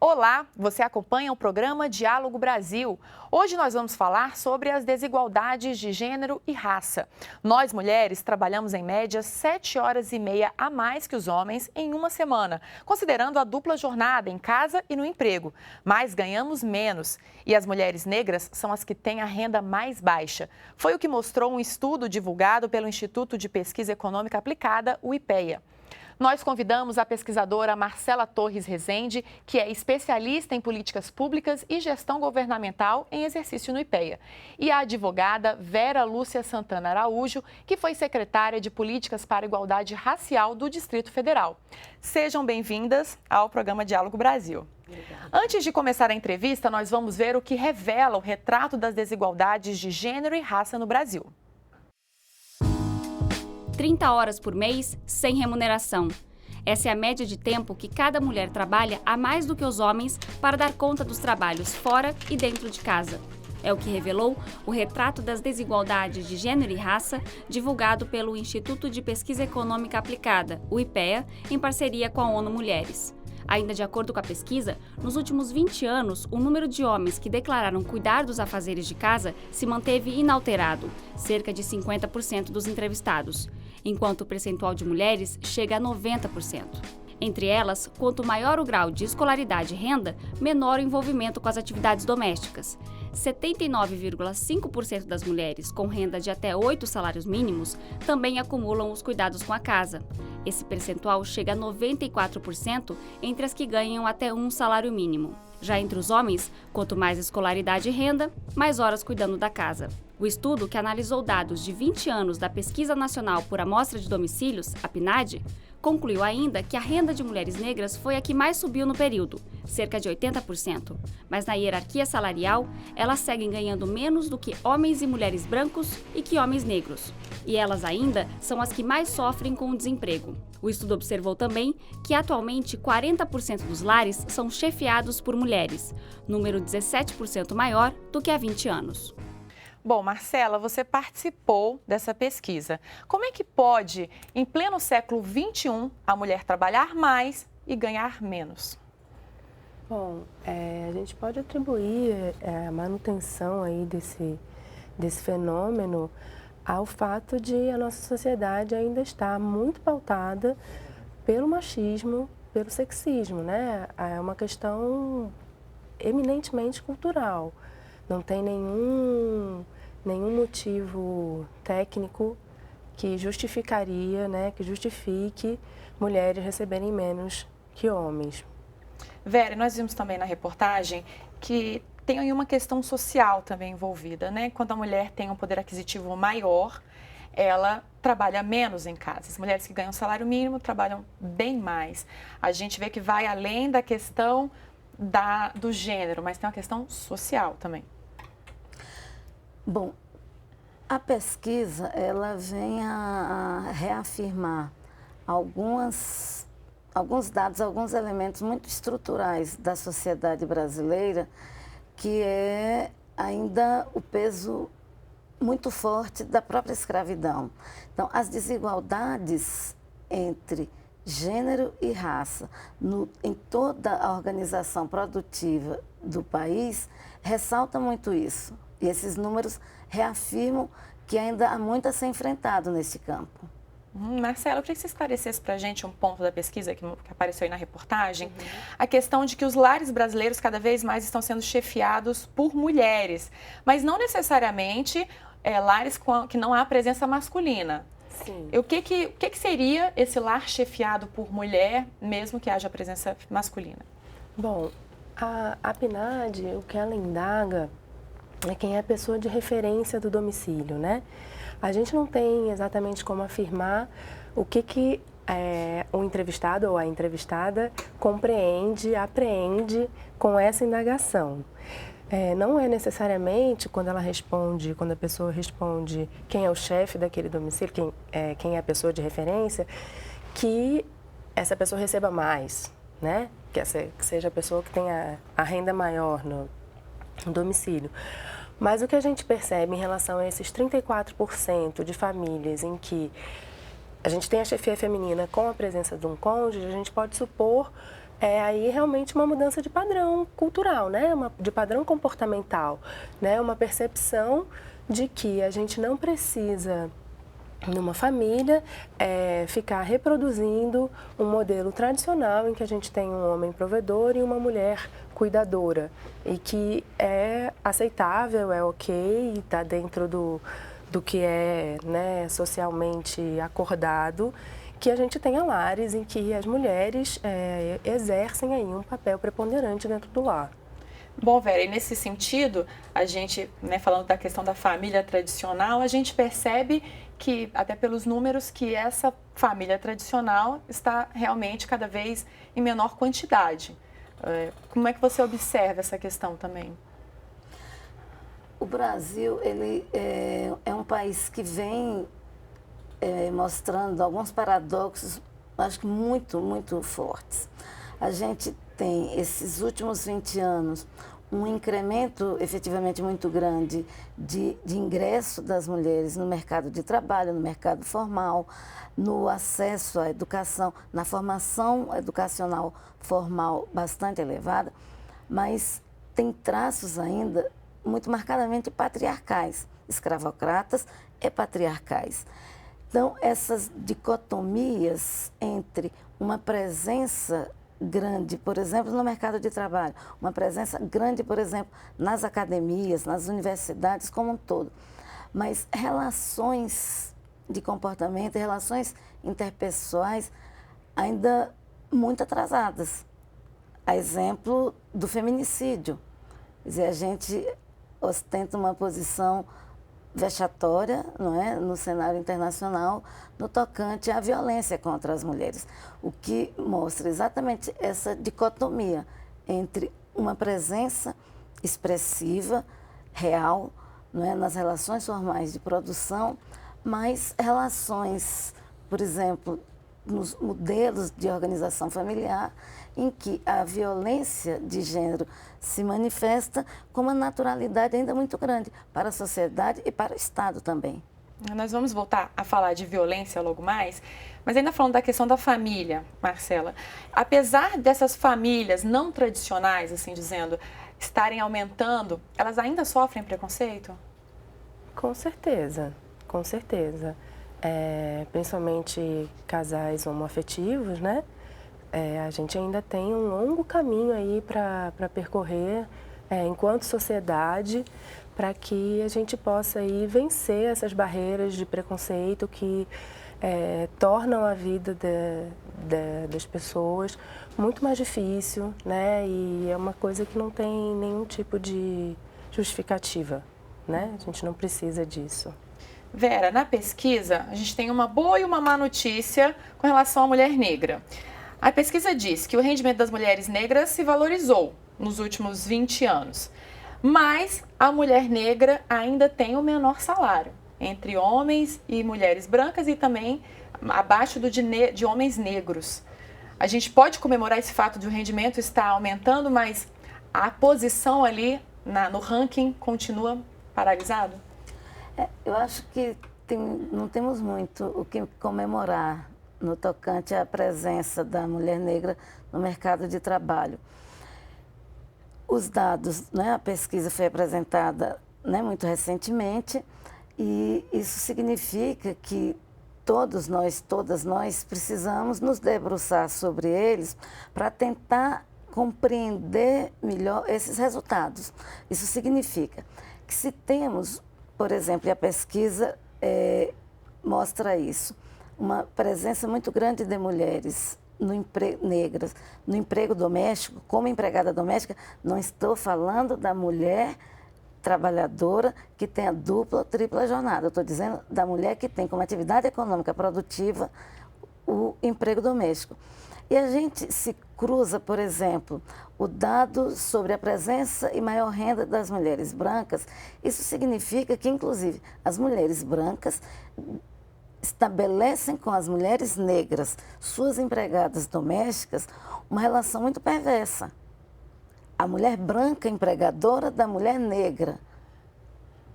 Olá, você acompanha o programa Diálogo Brasil. Hoje nós vamos falar sobre as desigualdades de gênero e raça. Nós, mulheres, trabalhamos em média 7 horas e meia a mais que os homens em uma semana, considerando a dupla jornada em casa e no emprego. Mas ganhamos menos. E as mulheres negras são as que têm a renda mais baixa. Foi o que mostrou um estudo divulgado pelo Instituto de Pesquisa Econômica Aplicada, o IPEA. Nós convidamos a pesquisadora Marcela Torres Rezende, que é especialista em políticas públicas e gestão governamental em exercício no IPEA, e a advogada Vera Lúcia Santana Araújo, que foi secretária de Políticas para a Igualdade Racial do Distrito Federal. Sejam bem-vindas ao programa Diálogo Brasil. Obrigada. Antes de começar a entrevista, nós vamos ver o que revela o retrato das desigualdades de gênero e raça no Brasil. 30 horas por mês, sem remuneração. Essa é a média de tempo que cada mulher trabalha a mais do que os homens para dar conta dos trabalhos fora e dentro de casa. É o que revelou o retrato das desigualdades de gênero e raça, divulgado pelo Instituto de Pesquisa Econômica Aplicada, o IPEA, em parceria com a ONU Mulheres. Ainda de acordo com a pesquisa, nos últimos 20 anos, o número de homens que declararam cuidar dos afazeres de casa se manteve inalterado, cerca de 50% dos entrevistados, enquanto o percentual de mulheres chega a 90%. Entre elas, quanto maior o grau de escolaridade e renda, menor o envolvimento com as atividades domésticas. 79,5% das mulheres com renda de até 8 salários mínimos também acumulam os cuidados com a casa. Esse percentual chega a 94% entre as que ganham até 1 salário mínimo. Já entre os homens, quanto mais escolaridade e renda, mais horas cuidando da casa. O estudo, que analisou dados de 20 anos da Pesquisa Nacional por Amostra de Domicílios, a PNAD, concluiu ainda que a renda de mulheres negras foi a que mais subiu no período, cerca de 80%. Mas na hierarquia salarial, elas seguem ganhando menos do que homens e mulheres brancos e que homens negros. E elas ainda são as que mais sofrem com o desemprego. O estudo observou também que atualmente 40% dos lares são chefiados por mulheres, número 17% maior do que há 20 anos. Bom, Marcela, você participou dessa pesquisa. Como é que pode, em pleno século XXI, a mulher trabalhar mais e ganhar menos? Bom, a gente pode atribuir a manutenção aí desse fenômeno ao fato de a nossa sociedade ainda estar muito pautada pelo machismo, pelo sexismo, né? É uma questão eminentemente cultural. Não tem nenhum motivo técnico que justificaria, né, que justifique mulheres receberem menos que homens. Vera, nós vimos também na reportagem que tem aí uma questão social também envolvida, né? Quando a mulher tem um poder aquisitivo maior, ela trabalha menos em casa. As mulheres que ganham salário mínimo trabalham bem mais. A gente vê que vai além da questão do gênero, mas tem uma questão social também. Bom, a pesquisa ela vem a reafirmar alguns dados, alguns elementos muito estruturais da sociedade brasileira, que é ainda o peso muito forte da própria escravidão. Então, as desigualdades entre gênero e raça em toda a organização produtiva do país ressaltam muito isso. E esses números reafirmam que ainda há muito a ser enfrentado nesse campo. Marcela, eu queria que você esclarecesse para a gente um ponto da pesquisa que apareceu aí na reportagem, a questão de que os lares brasileiros cada vez mais estão sendo chefiados por mulheres, mas não necessariamente lares que não há presença masculina. Sim. O que seria esse lar chefiado por mulher, mesmo que haja presença masculina? Bom, a PNAD, o que ela indaga é quem é a pessoa de referência do domicílio, né? A gente não tem exatamente como afirmar o que o entrevistado ou a entrevistada compreende, apreende com essa indagação. Não é necessariamente quando a pessoa responde quem é o chefe daquele domicílio, quem é a pessoa de referência, que essa pessoa receba mais, né? Que seja a pessoa que tenha a renda maior no domicílio. Mas o que a gente percebe em relação a esses 34% de famílias em que a gente tem a chefia feminina com a presença de um cônjuge, a gente pode supor é aí realmente uma mudança de padrão cultural, né? De padrão comportamental, né? Uma percepção de que a gente não precisa, numa família, ficar reproduzindo um modelo tradicional em que a gente tem um homem provedor e uma mulher cuidadora, e que é aceitável, é ok, está dentro do que é, né, socialmente acordado, que a gente tenha lares em que as mulheres exercem aí um papel preponderante dentro do lar. Bom, Vera, e nesse sentido, a gente, né, falando da questão da família tradicional, a gente percebe que, até pelos números, que essa família tradicional está realmente cada vez em menor quantidade. Como é que você observa essa questão também? O Brasil, ele é um país que vem mostrando alguns paradoxos, acho que muito, muito fortes. A gente tem, esses últimos 20 anos, um incremento efetivamente muito grande de ingresso das mulheres no mercado de trabalho, no mercado formal, no acesso à educação, na formação educacional formal bastante elevada, mas tem traços ainda muito marcadamente patriarcais, escravocratas e patriarcais. Então, essas dicotomias entre uma presença grande, por exemplo, no mercado de trabalho, uma presença grande, por exemplo, nas academias, nas universidades como um todo, mas relações de comportamento, relações interpessoais ainda muito atrasadas. A exemplo do feminicídio. Quer dizer, a gente ostenta uma posição vexatória, não é, no cenário internacional, no tocante à violência contra as mulheres, o que mostra exatamente essa dicotomia entre uma presença expressiva, real, não é, nas relações formais de produção, mas relações, por exemplo, nos modelos de organização familiar, em que a violência de gênero se manifesta com uma naturalidade ainda muito grande para a sociedade e para o Estado também. Nós vamos voltar a falar de violência logo mais, mas ainda falando da questão da família, Marcela. Apesar dessas famílias não tradicionais, assim dizendo, estarem aumentando, elas ainda sofrem preconceito? Com certeza, com certeza. Principalmente casais homoafetivos, né? A gente ainda tem um longo caminho aí para percorrer enquanto sociedade, para que a gente possa aí vencer essas barreiras de preconceito que tornam a vida das pessoas muito mais difícil, né? E é uma coisa que não tem nenhum tipo de justificativa, né? A gente não precisa disso. Vera, na pesquisa, a gente tem uma boa e uma má notícia com relação à mulher negra. A pesquisa diz que o rendimento das mulheres negras se valorizou nos últimos 20 anos, mas a mulher negra ainda tem o menor salário entre homens e mulheres brancas e também abaixo de homens negros. A gente pode comemorar esse fato de o rendimento estar aumentando, mas a posição ali no ranking continua paralisado? Eu acho que não temos muito o que comemorar no tocante à presença da mulher negra no mercado de trabalho. Os dados, né, a pesquisa foi apresentada, né, muito recentemente, e isso significa que todas nós precisamos nos debruçar sobre eles para tentar compreender melhor esses resultados. Isso significa que se temos, por exemplo, e a pesquisa mostra isso, uma presença muito grande de mulheres negras no emprego doméstico, como empregada doméstica, não estou falando da mulher trabalhadora que tem a dupla ou tripla jornada, eu estou dizendo da mulher que tem como atividade econômica produtiva o emprego doméstico. E a gente se cruza, por exemplo, o dado sobre a presença e maior renda das mulheres brancas, isso significa que, inclusive, as mulheres brancas estabelecem com as mulheres negras, suas empregadas domésticas, uma relação muito perversa. A mulher branca empregadora da mulher negra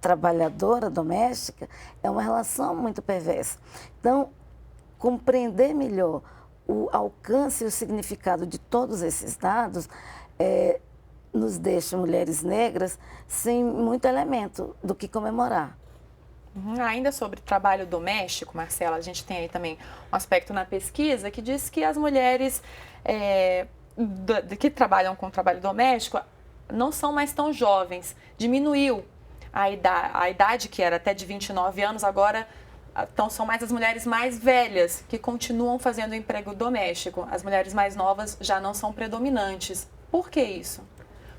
trabalhadora doméstica é uma relação muito perversa. Então, compreender melhor o alcance e o significado de todos esses dados nos deixa mulheres negras sem muito elemento do que comemorar. Ainda sobre trabalho doméstico, Marcela, a gente tem aí também um aspecto na pesquisa que diz que as mulheres que trabalham com trabalho doméstico não são mais tão jovens. Diminuiu a idade que era até de 29 anos, agora então, são mais as mulheres mais velhas que continuam fazendo emprego doméstico. As mulheres mais novas já não são predominantes. Por que isso?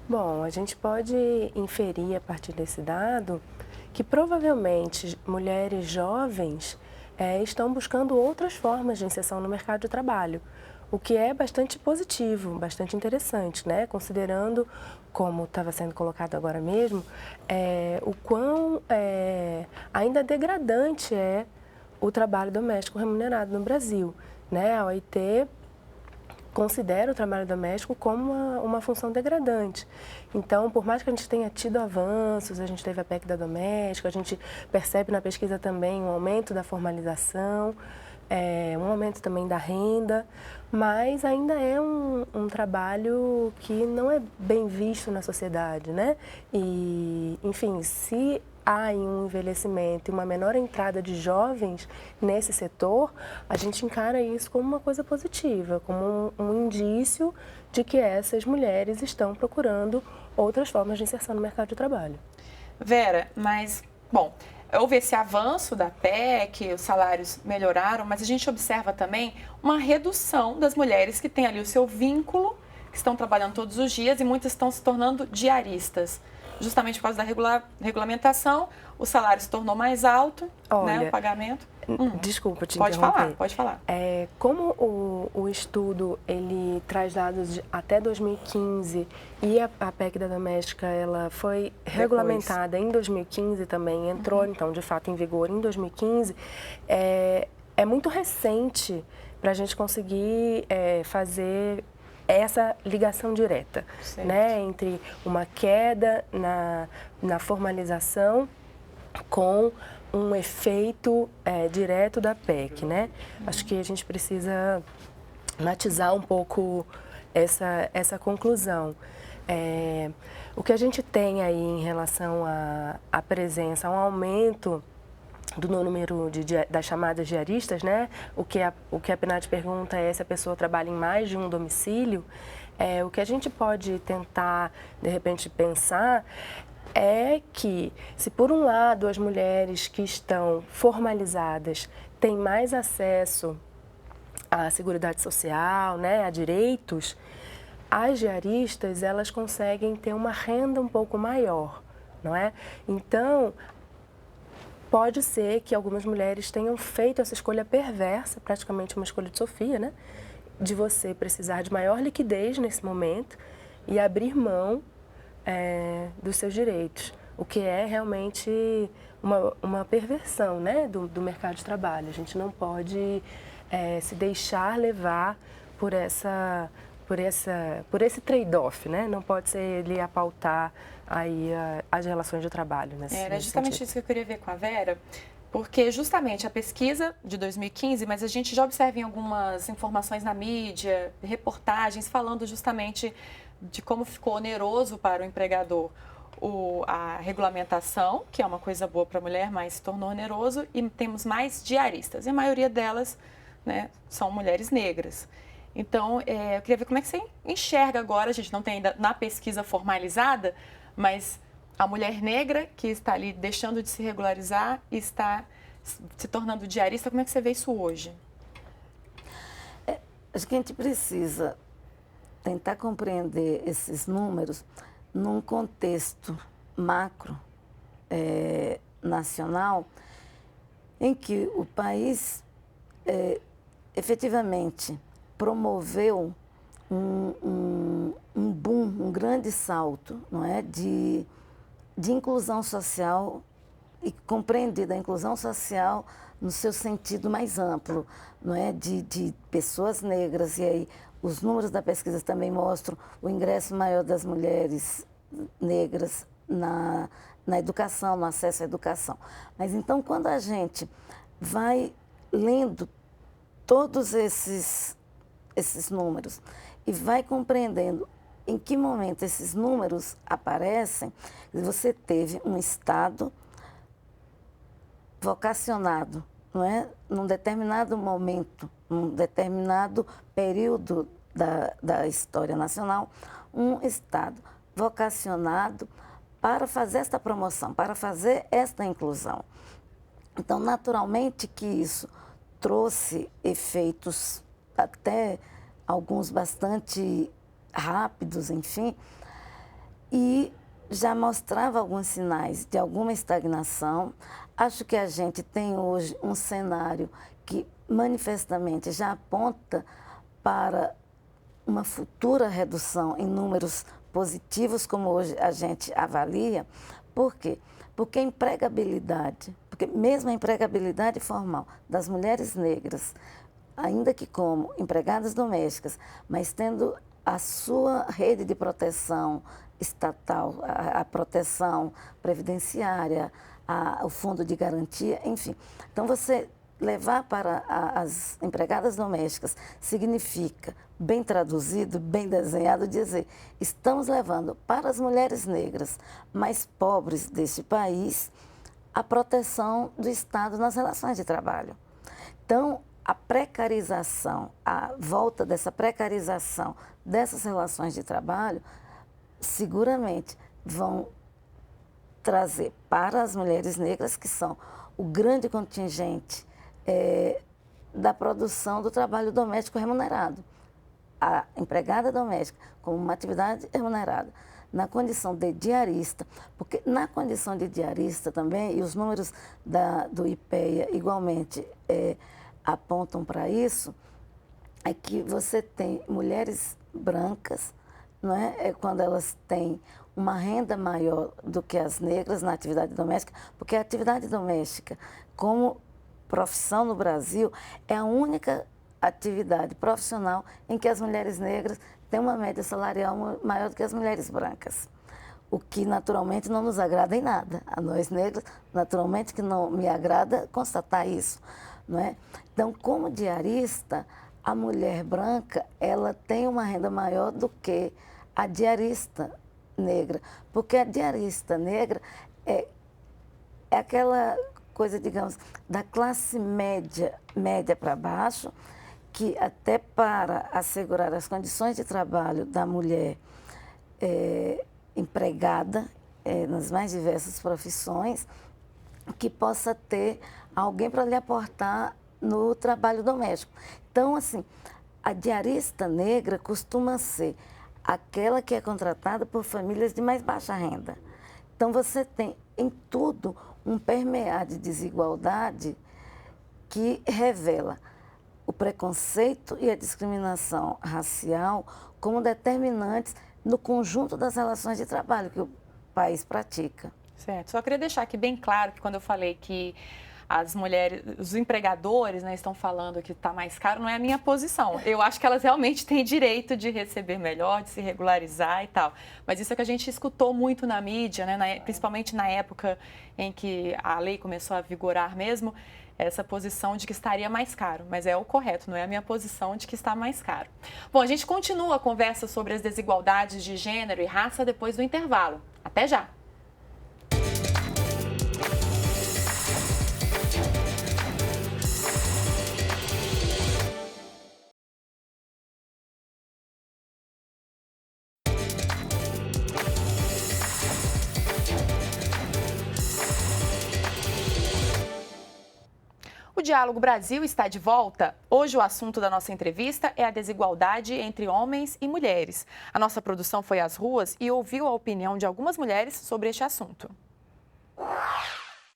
Bom, a gente pode inferir a partir desse dado que provavelmente mulheres jovens estão buscando outras formas de inserção no mercado de trabalho, o que é bastante positivo, bastante interessante, né? Considerando, como estava sendo colocado agora mesmo, o quão ainda degradante é o trabalho doméstico remunerado no Brasil, né? A OIT considera o trabalho doméstico como uma função degradante. Então, por mais que a gente tenha tido avanços, a gente teve a PEC da doméstica, a gente percebe na pesquisa também um aumento da formalização, um aumento também da renda, mas ainda é um trabalho que não é bem visto na sociedade, né? E, enfim, se há um envelhecimento e uma menor entrada de jovens nesse setor, a gente encara isso como uma coisa positiva, como um indício de que essas mulheres estão procurando outras formas de inserção no mercado de trabalho. Vera, mas, bom, houve esse avanço da PEC, os salários melhoraram, mas a gente observa também uma redução das mulheres que têm ali o seu vínculo, que estão trabalhando todos os dias e muitas estão se tornando diaristas. Justamente por causa da regulamentação, o salário se tornou mais alto, né, o pagamento. Desculpa te interromper. Pode falar. Como o estudo ele traz dados até 2015 e a PEC da doméstica ela foi regulamentada em 2015 também, entrou então de fato em vigor em 2015, é muito recente para a gente conseguir fazer essa ligação direta, né, entre uma queda na formalização com um efeito direto da PEC, né? Acho que a gente precisa matizar um pouco essa conclusão. O que a gente tem aí em relação à presença, um aumento do número das chamadas diaristas, né? O que a PNAD pergunta é se a pessoa trabalha em mais de um domicílio. O que a gente pode tentar, de repente, pensar é que, se por um lado as mulheres que estão formalizadas têm mais acesso à Seguridade Social, né, a direitos, as diaristas elas conseguem ter uma renda um pouco maior, não é? Então, pode ser que algumas mulheres tenham feito essa escolha perversa, praticamente uma escolha de Sofia, né? De você precisar de maior liquidez nesse momento e abrir mão dos seus direitos, o que é realmente uma perversão, né, do mercado de trabalho. A gente não pode se deixar levar por esse trade-off, né? Não pode ser ele a pautar aí as relações de trabalho. Era justamente isso que eu queria ver com a Vera, porque justamente a pesquisa de 2015, mas a gente já observa em algumas informações na mídia, reportagens, falando justamente de como ficou oneroso para o empregador a regulamentação, que é uma coisa boa para a mulher, mas se tornou oneroso, e temos mais diaristas, e a maioria delas, né, são mulheres negras. Então, eu queria ver como é que você enxerga agora, a gente não tem ainda na pesquisa formalizada, mas a mulher negra que está ali deixando de se regularizar e está se tornando diarista, como é que você vê isso hoje? Acho que a gente precisa tentar compreender esses números num contexto macro, nacional, em que o país efetivamente promoveu um boom, um grande salto, não é, de inclusão social e compreendida a inclusão social no seu sentido mais amplo, não é, de pessoas negras. E aí os números da pesquisa também mostram o ingresso maior das mulheres negras na educação, no acesso à educação. Mas então, quando a gente vai lendo todos esses esses números e vai compreendendo em que momento esses números aparecem, você teve um Estado vocacionado, não é? Num determinado momento, num determinado período da história nacional, um Estado vocacionado para fazer esta promoção, para fazer esta inclusão. Então, naturalmente que isso trouxe efeitos até alguns bastante rápidos, enfim, e já mostrava alguns sinais de alguma estagnação. Acho que a gente tem hoje um cenário que manifestamente já aponta para uma futura redução em números positivos, como hoje a gente avalia. Por quê? Porque a empregabilidade, porque mesmo a empregabilidade formal das mulheres negras, ainda que como empregadas domésticas, mas tendo a sua rede de proteção estatal, a proteção previdenciária, o fundo de garantia, enfim. Então, você levar para as empregadas domésticas significa, bem traduzido, bem desenhado, dizer, estamos levando para as mulheres negras mais pobres deste país a proteção do Estado nas relações de trabalho. Então, a precarização, a volta dessa precarização dessas relações de trabalho, seguramente vão trazer para as mulheres negras, que são o grande contingente da produção do trabalho doméstico remunerado, a empregada doméstica como uma atividade remunerada, na condição de diarista, porque na condição de diarista também, e os números do IPEA igualmente apontam para isso, é que você tem mulheres brancas, não é? Quando elas têm uma renda maior do que as negras na atividade doméstica, porque a atividade doméstica, como profissão no Brasil, é a única atividade profissional em que as mulheres negras têm uma média salarial maior do que as mulheres brancas. O que naturalmente não nos agrada em nada. A nós negras, naturalmente que não me agrada constatar isso, não é? Então, como diarista, a mulher branca, ela tem uma renda maior do que a diarista negra, porque a diarista negra é aquela coisa, digamos, da classe média para baixo, que até para assegurar as condições de trabalho da mulher empregada nas mais diversas profissões, que possa ter alguém para lhe aportar no trabalho doméstico. Então, assim, a diarista negra costuma ser aquela que é contratada por famílias de mais baixa renda. Então, você tem em tudo um permear de desigualdade que revela o preconceito e a discriminação racial como determinantes no conjunto das relações de trabalho que o país pratica. Certo. Só queria deixar aqui bem claro que quando eu falei que as mulheres, os empregadores, né, estão falando que está mais caro, não é a minha posição. Eu acho que elas realmente têm direito de receber melhor, de se regularizar e tal. Mas isso é que a gente escutou muito na mídia, né, principalmente na época em que a lei começou a vigorar mesmo, essa posição de que estaria mais caro. Mas é o correto, não é a minha posição de que está mais caro. Bom, a gente continua a conversa sobre as desigualdades de gênero e raça depois do intervalo. Até já! O Diálogo Brasil está de volta. Hoje o assunto da nossa entrevista é a desigualdade entre homens e mulheres. A nossa produção foi às ruas e ouviu a opinião de algumas mulheres sobre este assunto.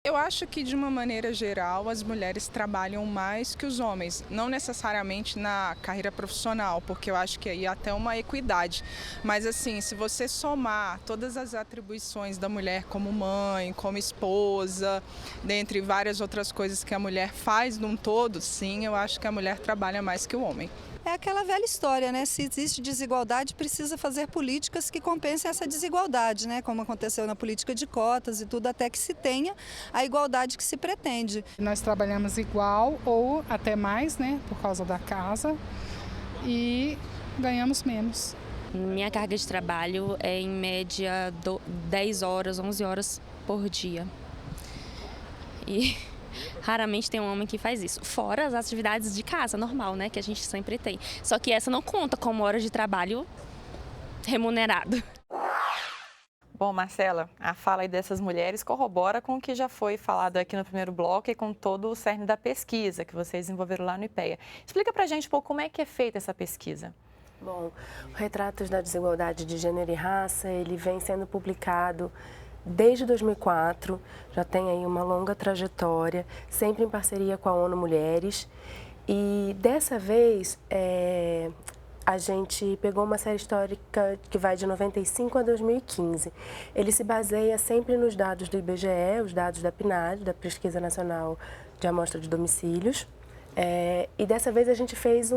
Eu acho que, de uma maneira geral, as mulheres trabalham mais que os homens, não necessariamente na carreira profissional, porque eu acho que aí há até uma equidade. Mas, assim, se você somar todas as atribuições da mulher como mãe, como esposa, dentre várias outras coisas que a mulher faz num todo, sim, eu acho que a mulher trabalha mais que o homem. É aquela velha história, né? Se existe desigualdade, precisa fazer políticas que compensem essa desigualdade, né? Como aconteceu na política de cotas e tudo, até que se tenha a igualdade que se pretende. Nós trabalhamos igual ou até mais, né? Por causa da casa. e ganhamos menos. Minha carga de trabalho é em média 10 horas, 11 horas por dia. E raramente tem um homem que faz isso. Fora as atividades de casa, normal, né? Que a gente sempre tem. Só que essa não conta como hora de trabalho remunerado. Bom, Marcela, a fala aí dessas mulheres corrobora com o que já foi falado aqui no primeiro bloco e com todo o cerne da pesquisa que vocês desenvolveram lá no IPEA. Explica pra gente um pouco como é que é feita essa pesquisa. Bom, o Retratos da Desigualdade de Gênero e Raça, ele vem sendo publicado desde 2004, já tem aí uma longa trajetória, sempre em parceria com a ONU Mulheres. E dessa vez, a gente pegou uma série histórica que vai de 95 a 2015. Ele se baseia sempre nos dados do IBGE, os dados da PNAD, da Pesquisa Nacional de Amostra de Domicílios. E dessa vez a gente fez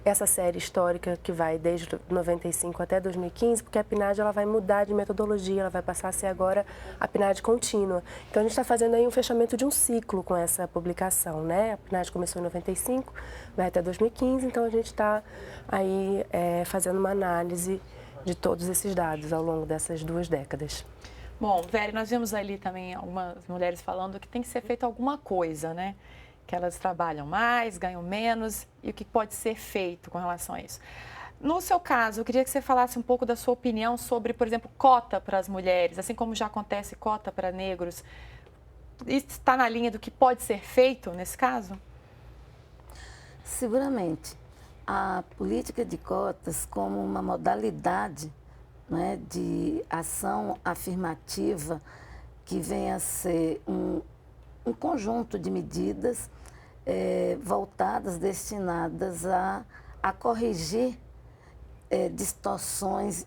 essa série histórica que vai desde 95 até 2015, porque a PNAD ela vai mudar de metodologia, ela vai passar a ser agora a PNAD contínua. Então a gente está fazendo aí um fechamento de um ciclo com essa publicação, né? A PNAD começou em 95, vai até 2015, então a gente está aí fazendo uma análise de todos esses dados ao longo dessas 2 décadas. Bom, Vera, nós vimos ali também algumas mulheres falando que tem que ser feito alguma coisa, né? Que elas trabalham mais, ganham menos e o que pode ser feito com relação a isso. No seu caso, eu queria que você falasse um pouco da sua opinião sobre, por exemplo, cota para as mulheres, assim como já acontece cota para negros. Isso está na linha do que pode ser feito nesse caso? Seguramente. A política de cotas como uma modalidade, né, de ação afirmativa que venha a ser um conjunto de medidas voltadas, destinadas a corrigir distorções,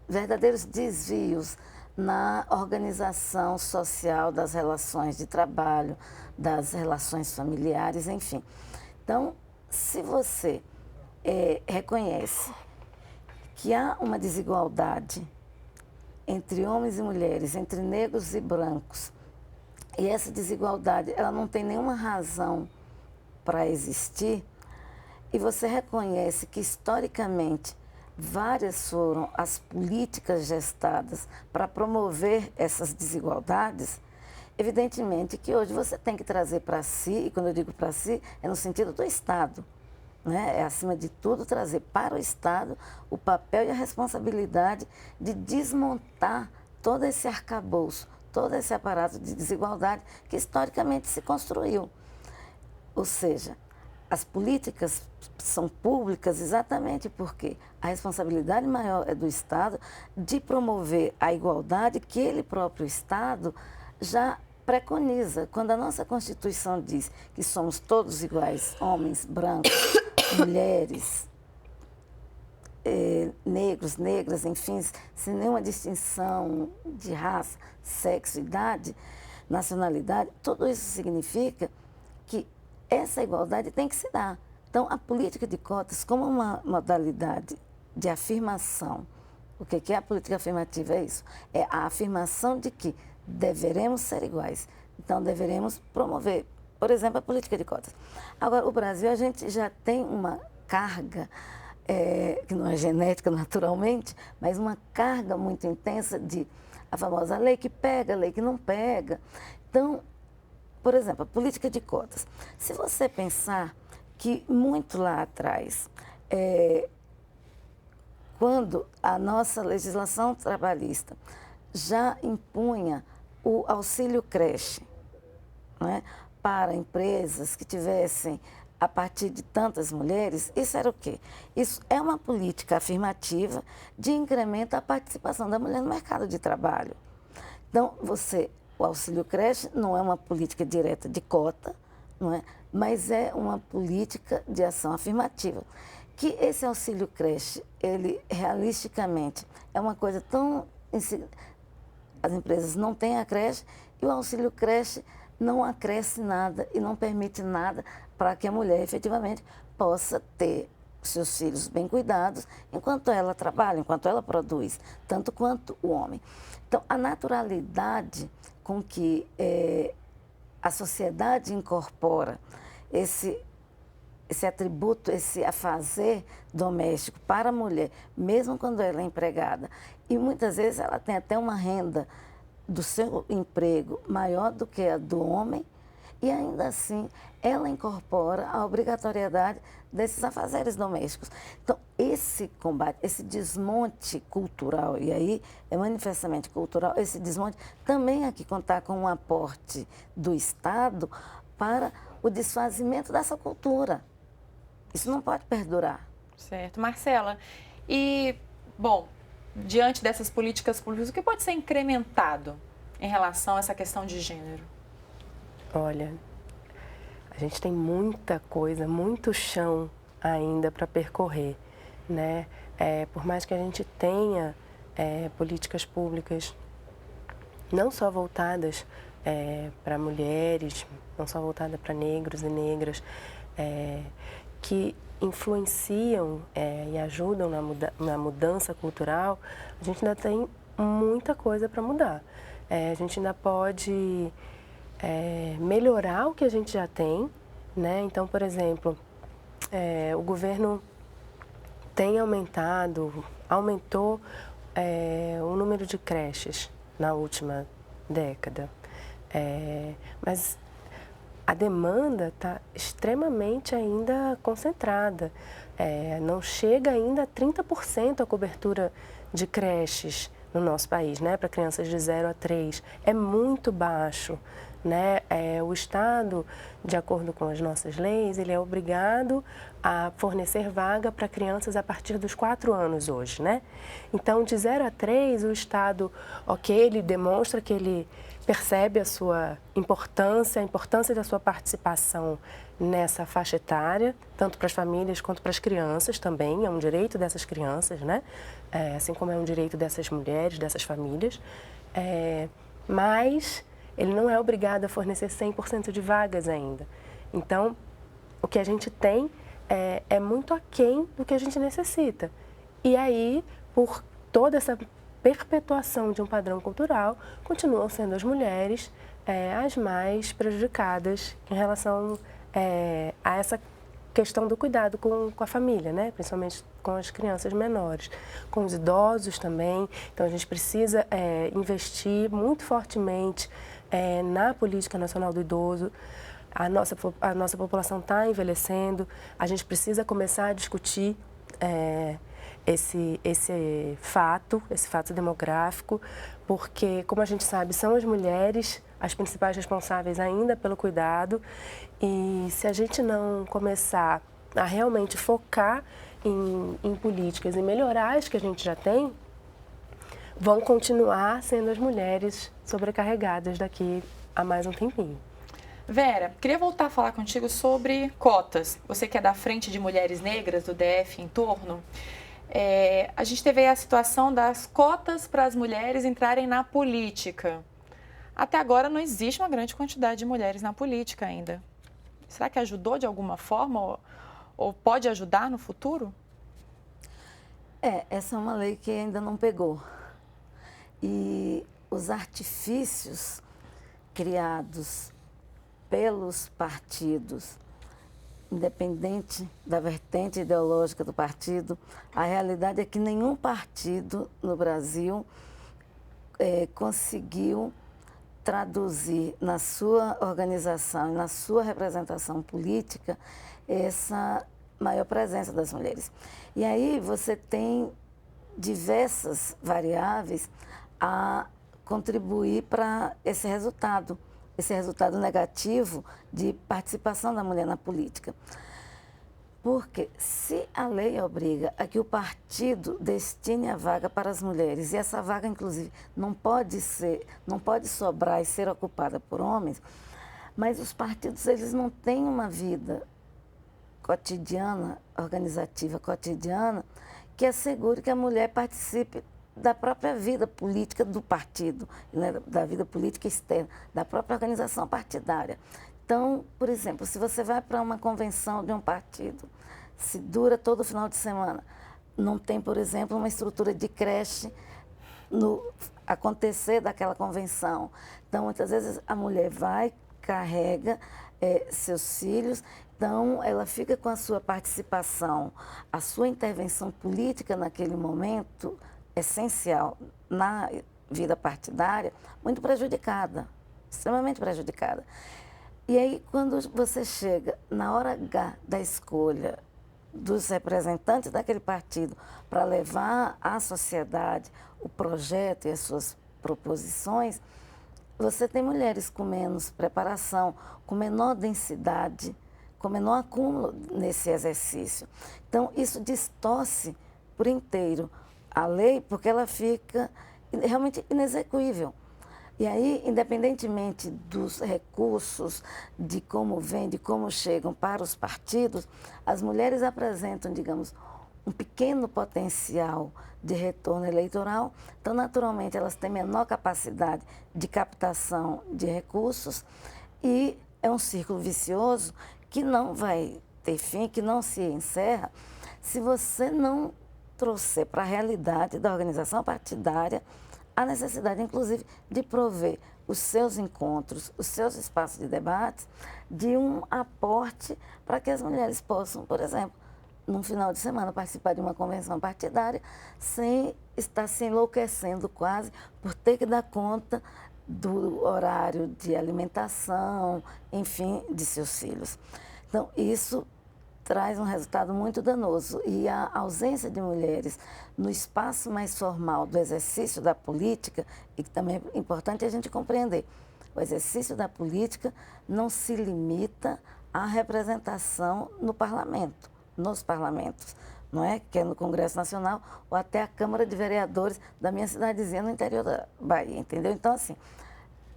verdadeiros desvios na organização social das relações de trabalho, das relações familiares, enfim. Então, se você reconhece que há uma desigualdade entre homens e mulheres, entre negros e brancos, e essa desigualdade ela não tem nenhuma razão para existir, e você reconhece que historicamente várias foram as políticas gestadas para promover essas desigualdades, evidentemente que hoje você tem que trazer para si, e quando eu digo para si, é no sentido do Estado, né? É, acima de tudo, trazer para o Estado o papel e a responsabilidade de desmontar todo esse arcabouço, todo esse aparato de desigualdade que historicamente se construiu. Ou seja, as políticas são públicas exatamente porque a responsabilidade maior é do Estado de promover a igualdade que ele próprio Estado já preconiza. Quando a nossa Constituição diz que somos todos iguais, homens, brancos, mulheres, negros, negras, enfim, sem nenhuma distinção de raça, sexo, idade, nacionalidade, tudo isso significa que essa igualdade tem que se dar. Então, a política de cotas, como uma modalidade de afirmação, o que é a política afirmativa? É isso, é a afirmação de que deveremos ser iguais. Então, deveremos promover, por exemplo, a política de cotas. Agora, o Brasil, a gente já tem uma carga que não é genética naturalmente, mas uma carga muito intensa de a famosa lei que pega, lei que não pega. Então, por exemplo, a política de cotas. Se você pensar que muito lá atrás, quando a nossa legislação trabalhista já impunha o auxílio creche, né, para empresas que tivessem a partir de tantas mulheres, isso era o quê? Isso é uma política afirmativa de incremento da participação da mulher no mercado de trabalho. Então, o auxílio creche não é uma política direta de cota, não é? Mas é uma política de ação afirmativa. Que esse auxílio creche, ele realisticamente é uma coisa tão... As empresas não têm a creche e o auxílio creche não acresce nada e não permite nada para que a mulher efetivamente possa ter seus filhos bem cuidados enquanto ela trabalha, enquanto ela produz, tanto quanto o homem. Então, a naturalidade com que a sociedade incorpora esse atributo, esse afazer doméstico para a mulher, mesmo quando ela é empregada. E muitas vezes ela tem até uma renda do seu emprego maior do que a do homem, e ainda assim ela incorpora a obrigatoriedade desses afazeres domésticos. Então, esse combate, esse desmonte cultural, e aí é manifestamente cultural, esse desmonte também aqui contar com um aporte do Estado para o desfazimento dessa cultura. Isso não pode perdurar. Certo. Marcela, e, bom, diante dessas políticas públicas, o que pode ser incrementado em relação a essa questão de gênero? Olha, a gente tem muita coisa, muito chão ainda para percorrer, né? Por mais que a gente tenha políticas públicas não só voltadas para mulheres, não só voltadas para negros e negras, que influenciam e ajudam na mudança cultural, a gente ainda tem muita coisa para mudar. A gente ainda pode melhorar o que a gente já tem, né? Então, por exemplo, o governo tem aumentou o número de creches na última década, mas a demanda está extremamente ainda concentrada. Não chega ainda a 30% a cobertura de creches no nosso país, né, para crianças de 0 a 3. É muito baixo, né? O Estado, de acordo com as nossas leis, ele é obrigado a fornecer vaga para crianças a partir dos 4 anos hoje, né? Então, de 0 a 3, o Estado, ele demonstra que ele percebe a sua importância, a importância da sua participação nessa faixa etária, tanto para as famílias quanto para as crianças também, é um direito dessas crianças, né? Assim como é um direito dessas mulheres, dessas famílias, mas ele não é obrigado a fornecer 100% de vagas ainda. Então, o que a gente tem é muito aquém do que a gente necessita. E aí, por toda essa perpetuação de um padrão cultural, continuam sendo as mulheres as mais prejudicadas em relação a essa questão do cuidado com a família, né? Principalmente com as crianças menores, com os idosos também. Então, a gente precisa investir muito fortemente na Política Nacional do Idoso. A nossa população está envelhecendo, a gente precisa começar a discutir esse fato demográfico, porque, como a gente sabe, são as mulheres as principais responsáveis ainda pelo cuidado, e se a gente não começar a realmente focar em políticas e melhorar as que a gente já tem, vão continuar sendo as mulheres sobrecarregadas daqui a mais um tempinho. Vera, queria voltar a falar contigo sobre cotas. Você que é da Frente de Mulheres Negras do DF em torno. A gente teve aí a situação das cotas para as mulheres entrarem na política. Até agora não existe uma grande quantidade de mulheres na política ainda. Será que ajudou de alguma forma ou pode ajudar no futuro? Essa é uma lei que ainda não pegou. E os artifícios criados pelos partidos, independente da vertente ideológica do partido, a realidade é que nenhum partido no Brasil conseguiu traduzir na sua organização e na sua representação política essa maior presença das mulheres. E aí você tem diversas variáveis a contribuir para esse resultado negativo de participação da mulher na política. Porque se a lei obriga a que o partido destine a vaga para as mulheres, e essa vaga, inclusive, não pode sobrar e ser ocupada por homens, mas os partidos, eles não têm uma vida cotidiana, organizativa cotidiana, que assegure que a mulher participe da própria vida política do partido, né, da vida política externa, da própria organização partidária. Então, por exemplo, se você vai para uma convenção de um partido, se dura todo final de semana, não tem, por exemplo, uma estrutura de creche no acontecer daquela convenção. Então, muitas vezes a mulher vai, carrega seus filhos. Então, ela fica com a sua participação, a sua intervenção política naquele momento essencial na vida partidária, muito prejudicada, extremamente prejudicada. E aí, quando você chega na hora H da escolha dos representantes daquele partido para levar à sociedade o projeto e as suas proposições, você tem mulheres com menos preparação, com menor densidade, com menor acúmulo nesse exercício. Então, isso distorce por inteiro a lei, porque ela fica realmente inexequível. E aí, independentemente dos recursos, de como vêm, de como chegam para os partidos, as mulheres apresentam, digamos, um pequeno potencial de retorno eleitoral, então, naturalmente, elas têm menor capacidade de captação de recursos e é um círculo vicioso que não vai ter fim, que não se encerra, se você não trouxer para a realidade da organização partidária a necessidade, inclusive, de prover os seus encontros, os seus espaços de debates, de um aporte para que as mulheres possam, por exemplo, num final de semana, participar de uma convenção partidária sem estar se enlouquecendo quase por ter que dar conta do horário de alimentação, enfim, de seus filhos. Então, isso traz um resultado muito danoso e a ausência de mulheres no espaço mais formal do exercício da política, e que também é importante a gente compreender, o exercício da política não se limita à representação no parlamento, nos parlamentos, não é? Que é no Congresso Nacional ou até a Câmara de Vereadores da minha cidadezinha no interior da Bahia, entendeu? Então, assim,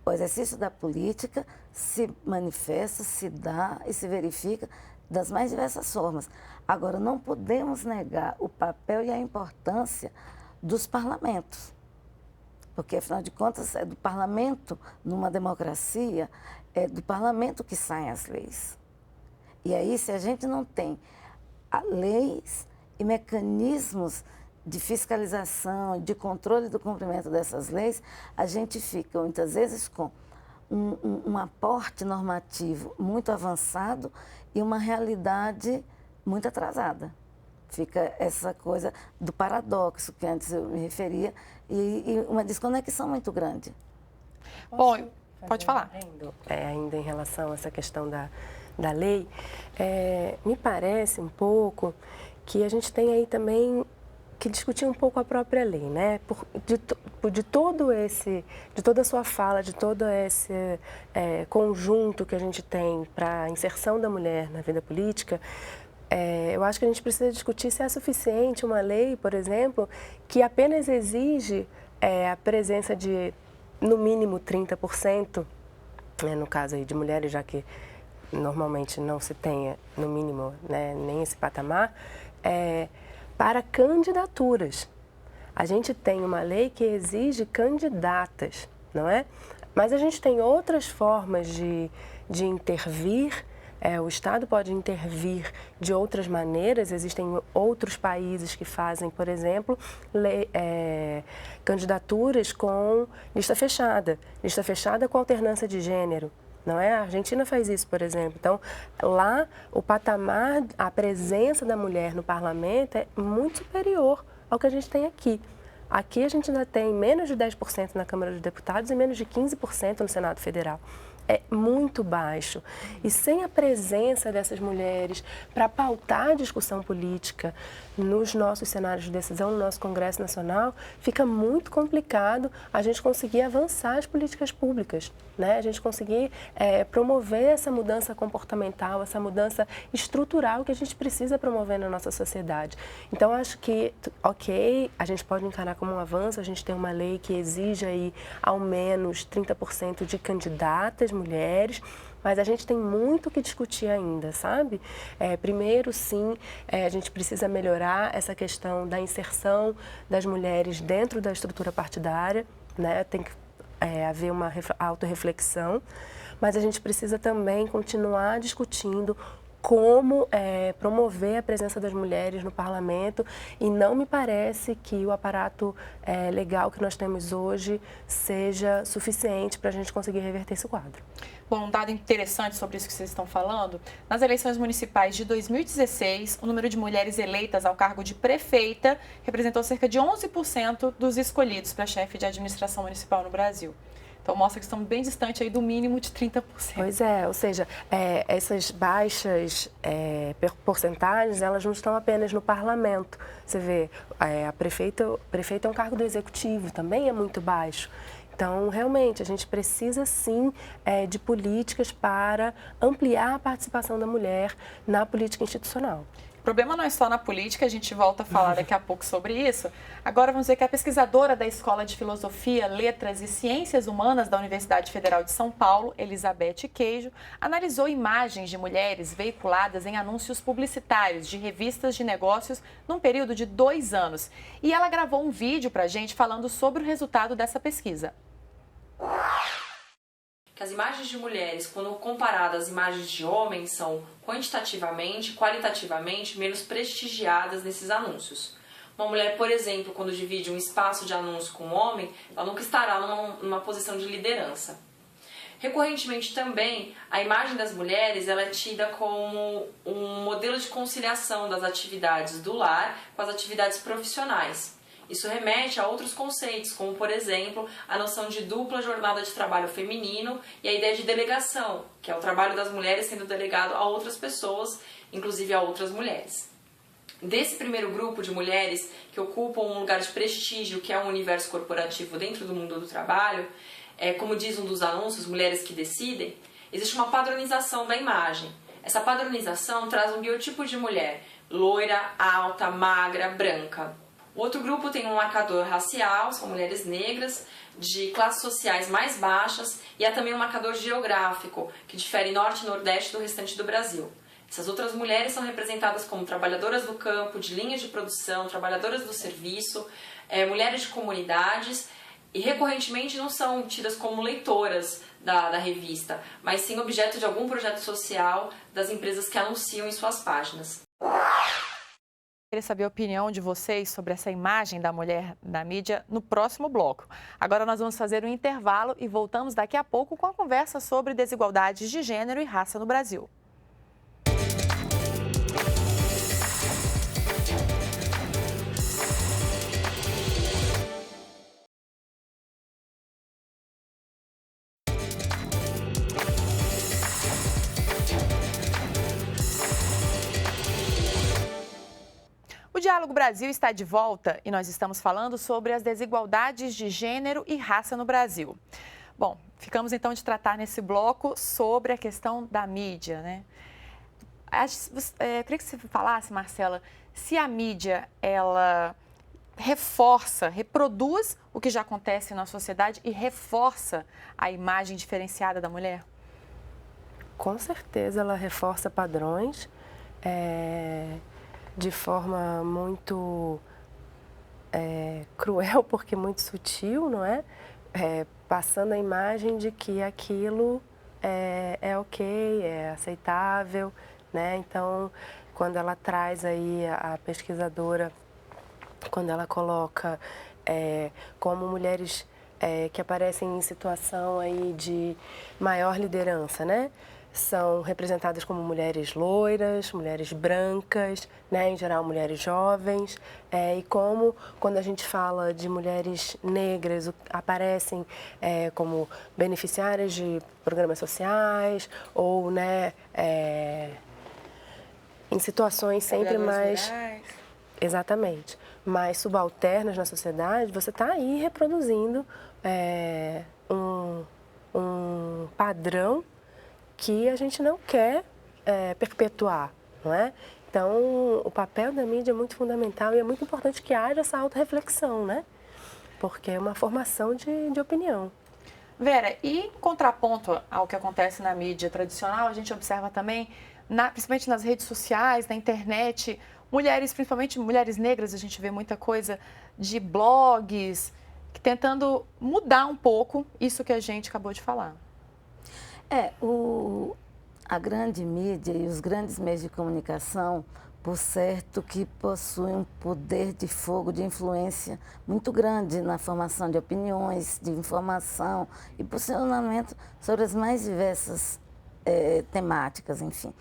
o exercício da política se manifesta, se dá e se verifica das mais diversas formas. Agora, não podemos negar o papel e a importância dos parlamentos, porque, afinal de contas, é do parlamento, numa democracia, é do parlamento que saem as leis. E aí, se a gente não tem leis e mecanismos de fiscalização, de controle do cumprimento dessas leis, a gente fica, muitas vezes, com um aporte normativo muito avançado e uma realidade muito atrasada. Fica essa coisa do paradoxo que antes eu me referia e uma desconexão muito grande. Bom, pode falar. Ainda em relação a essa questão da lei, me parece um pouco que a gente tem aí também que discutir um pouco a própria lei, né? De toda a sua fala, de todo esse conjunto que a gente tem para a inserção da mulher na vida política, eu acho que a gente precisa discutir se é suficiente uma lei, por exemplo, que apenas exige a presença de, no mínimo, 30%, no caso aí de mulheres, já que normalmente não se tenha, no mínimo, né, nem esse patamar, para candidaturas. A gente tem uma lei que exige candidatas, não é? Mas a gente tem outras formas de intervir. O Estado pode intervir de outras maneiras. Existem outros países que fazem, por exemplo, candidaturas com lista fechada com alternância de gênero. Não é? A Argentina faz isso, por exemplo. Então, lá, o patamar, a presença da mulher no parlamento é muito superior ao que a gente tem aqui. Aqui a gente ainda tem menos de 10% na Câmara dos Deputados e menos de 15% no Senado Federal. É muito baixo. E sem a presença dessas mulheres para pautar a discussão política nos nossos cenários de decisão, no nosso Congresso Nacional, fica muito complicado a gente conseguir avançar as políticas públicas, né? A gente conseguir promover essa mudança comportamental, essa mudança estrutural que a gente precisa promover na nossa sociedade. Então, acho que, ok, a gente pode encarar como um avanço, a gente tem uma lei que exige aí ao menos 30% de candidatas mulheres, mas a gente tem muito o que discutir ainda, sabe? Primeiro, sim, a gente precisa melhorar essa questão da inserção das mulheres dentro da estrutura partidária, né? Tem que haver uma autorreflexão, mas a gente precisa também continuar discutindo como promover a presença das mulheres no parlamento, e não me parece que o aparato legal que nós temos hoje seja suficiente para a gente conseguir reverter esse quadro. Bom, um dado interessante sobre isso que vocês estão falando, nas eleições municipais de 2016, o número de mulheres eleitas ao cargo de prefeita representou cerca de 11% dos escolhidos para chefe de administração municipal no Brasil. Então, mostra que estamos bem distantes aí do mínimo de 30%. Pois é, ou seja, essas baixas porcentagens, elas não estão apenas no parlamento. Você vê, a prefeita é um cargo do executivo, também é muito baixo. Então, realmente, a gente precisa, sim, de políticas para ampliar a participação da mulher na política institucional. O problema não é só na política, a gente volta a falar daqui a pouco sobre isso. Agora vamos ver que a pesquisadora da Escola de Filosofia, Letras e Ciências Humanas da Universidade Federal de São Paulo, Elizabeth Queijo, analisou imagens de mulheres veiculadas em anúncios publicitários de revistas de negócios num período de 2 anos. E ela gravou um vídeo para a gente falando sobre o resultado dessa pesquisa. Que as imagens de mulheres, quando comparadas às imagens de homens, são quantitativamente, qualitativamente menos prestigiadas nesses anúncios. Uma mulher, por exemplo, quando divide um espaço de anúncio com um homem, ela nunca estará numa posição de liderança. Recorrentemente também, a imagem das mulheres ela é tida como um modelo de conciliação das atividades do lar com as atividades profissionais. Isso remete a outros conceitos, como, por exemplo, a noção de dupla jornada de trabalho feminino e a ideia de delegação, que é o trabalho das mulheres sendo delegado a outras pessoas, inclusive a outras mulheres. Desse primeiro grupo de mulheres que ocupam um lugar de prestígio, que é um universo corporativo dentro do mundo do trabalho, como diz um dos anúncios, Mulheres que Decidem, existe uma padronização da imagem. Essa padronização traz um biotipo de mulher, loira, alta, magra, branca. O outro grupo tem um marcador racial, são mulheres negras, de classes sociais mais baixas, e há também um marcador geográfico, que difere norte e nordeste do restante do Brasil. Essas outras mulheres são representadas como trabalhadoras do campo, de linhas de produção, trabalhadoras do serviço, mulheres de comunidades, e recorrentemente não são tidas como leitoras da revista, mas sim objeto de algum projeto social das empresas que anunciam em suas páginas. Queria saber a opinião de vocês sobre essa imagem da mulher na mídia no próximo bloco. Agora nós vamos fazer um intervalo e voltamos daqui a pouco com a conversa sobre desigualdades de gênero e raça no Brasil. O Diálogo Brasil está de volta e nós estamos falando sobre as desigualdades de gênero e raça no Brasil. Bom, ficamos então de tratar nesse bloco sobre a questão da mídia, né? Eu queria que você falasse, Marcela, se a mídia, ela reforça, reproduz o que já acontece na sociedade e reforça a imagem diferenciada da mulher? Com certeza ela reforça padrões, de forma muito cruel, porque muito sutil, não é? Passando a imagem de que aquilo é ok, é aceitável, né? Então, quando ela traz aí a pesquisadora, quando ela coloca como mulheres que aparecem em situação aí de maior liderança, né? São representadas como mulheres loiras, mulheres brancas, né, em geral mulheres jovens, e como quando a gente fala de mulheres negras, aparecem como beneficiárias de programas sociais ou, né, em situações sempre mais... Rurais. Exatamente, mais subalternas na sociedade, você está aí reproduzindo um padrão que a gente não quer perpetuar, não é? Então, o papel da mídia é muito fundamental e é muito importante que haja essa autorreflexão, né? Porque é uma formação de opinião. Vera, e em contraponto ao que acontece na mídia tradicional, a gente observa também, principalmente nas redes sociais, na internet, mulheres, principalmente mulheres negras, a gente vê muita coisa de blogs, tentando mudar um pouco isso que a gente acabou de falar. A grande mídia e os grandes meios de comunicação por certo que possuem um poder de fogo, de influência muito grande na formação de opiniões, de informação e posicionamento sobre as mais diversas temáticas, enfim.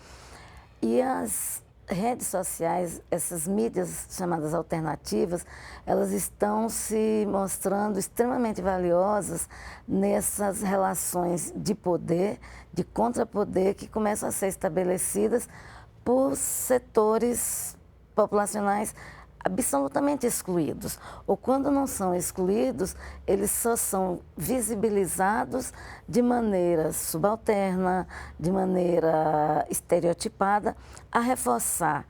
E as redes sociais, essas mídias chamadas alternativas, elas estão se mostrando extremamente valiosas nessas relações de poder, de contrapoder que começam a ser estabelecidas por setores populacionais absolutamente excluídos. Ou quando não são excluídos, eles só são visibilizados de maneira subalterna, de maneira estereotipada, a reforçar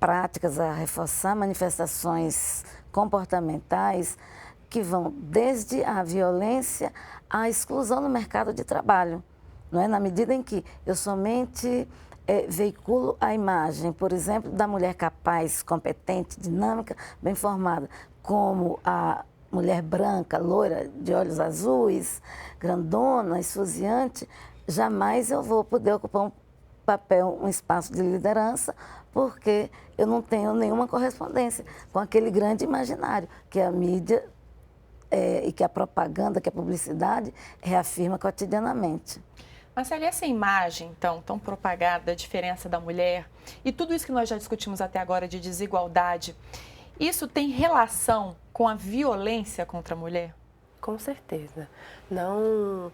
práticas, a reforçar manifestações comportamentais que vão desde a violência à exclusão do mercado de trabalho. Não é? Na medida em que eu somente veiculo a imagem, por exemplo, da mulher capaz, competente, dinâmica, bem formada, como a mulher branca, loira, de olhos azuis, grandona, esfuziante, jamais eu vou poder ocupar um papel, um espaço de liderança, porque eu não tenho nenhuma correspondência com aquele grande imaginário que a mídia e que a propaganda, que a publicidade reafirma cotidianamente. Marcele, essa imagem, então, tão propagada da diferença da mulher e tudo isso que nós já discutimos até agora de desigualdade, isso tem relação com a violência contra a mulher? Com certeza. Não,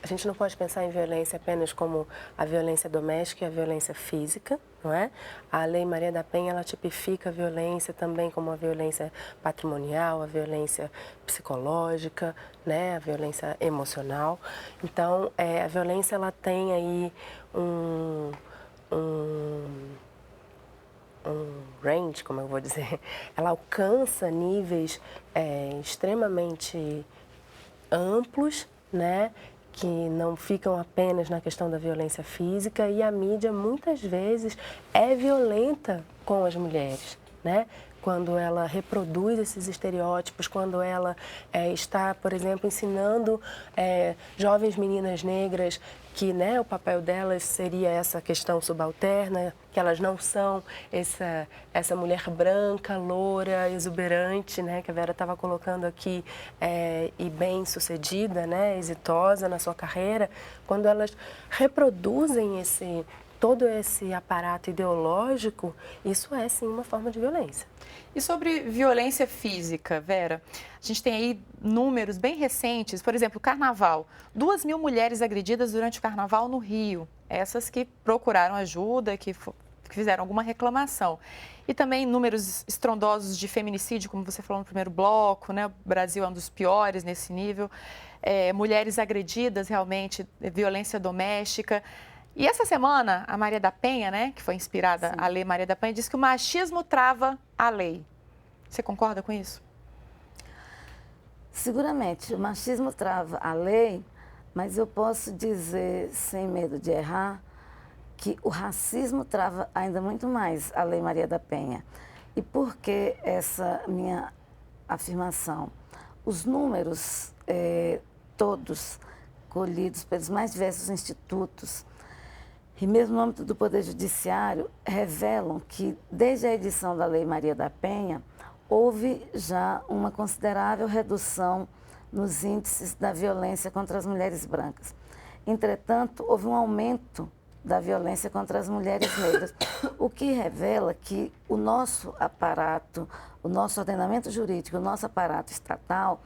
a gente não pode pensar em violência apenas como a violência doméstica e a violência física, não é? A Lei Maria da Penha, ela tipifica a violência também como a violência patrimonial, a violência psicológica, né? A violência emocional. Então, a violência, ela tem aí um range, como eu vou dizer, ela alcança níveis extremamente amplos, né? Que não ficam apenas na questão da violência física, e a mídia muitas vezes é violenta com as mulheres, né? Quando ela reproduz esses estereótipos, quando ela está, por exemplo, ensinando jovens meninas negras que, né, o papel delas seria essa questão subalterna, que elas não são essa mulher branca, loura, exuberante, né, que a Vera estava colocando aqui, e bem-sucedida, né, exitosa na sua carreira. Quando elas reproduzem todo esse aparato ideológico, isso é sim uma forma de violência. E sobre violência física, Vera, a gente tem aí números bem recentes, por exemplo, o Carnaval. 2.000 mulheres agredidas durante o Carnaval no Rio, essas que procuraram ajuda, que fizeram alguma reclamação. E também números estrondosos de feminicídio, como você falou no primeiro bloco, né? O Brasil é um dos piores nesse nível. Mulheres agredidas, realmente, violência doméstica. E essa semana, a Maria da Penha, né, que foi inspirada Sim. a Lei Maria da Penha, disse que o machismo trava a lei. Você concorda com isso? Seguramente, o machismo trava a lei, mas eu posso dizer, sem medo de errar, que o racismo trava ainda muito mais a Lei Maria da Penha. E por que essa minha afirmação? Os números, todos colhidos pelos mais diversos institutos, e mesmo no âmbito do Poder Judiciário, revelam que, desde a edição da Lei Maria da Penha, houve já uma considerável redução nos índices da violência contra as mulheres brancas. Entretanto, houve um aumento da violência contra as mulheres negras, o que revela que o nosso aparato, o nosso ordenamento jurídico, o nosso aparato estatal,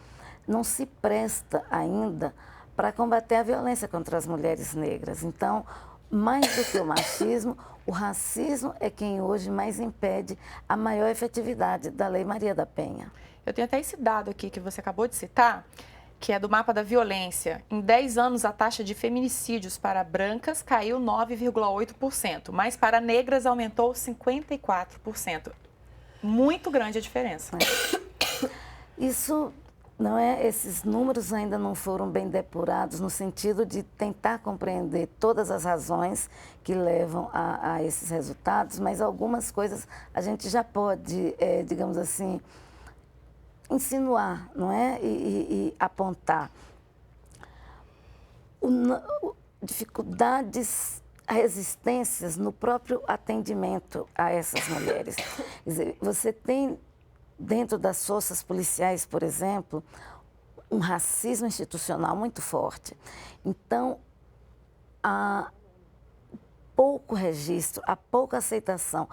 não se presta ainda para combater a violência contra as mulheres negras. Então, mais do que o machismo, o racismo é quem hoje mais impede a maior efetividade da Lei Maria da Penha. Eu tenho até esse dado aqui que você acabou de citar, que é do mapa da violência. Em 10 anos, a taxa de feminicídios para brancas caiu 9,8%, mas para negras aumentou 54%. Muito grande a diferença. Isso não é, esses números ainda não foram bem depurados no sentido de tentar compreender todas as razões que levam a esses resultados, mas algumas coisas a gente já pode, digamos assim, insinuar, não é? E apontar. Dificuldades resistências no próprio atendimento a essas mulheres. Quer dizer, você tem, dentro das forças policiais, por exemplo, um racismo institucional muito forte. Então, há pouco registro, há pouca aceitação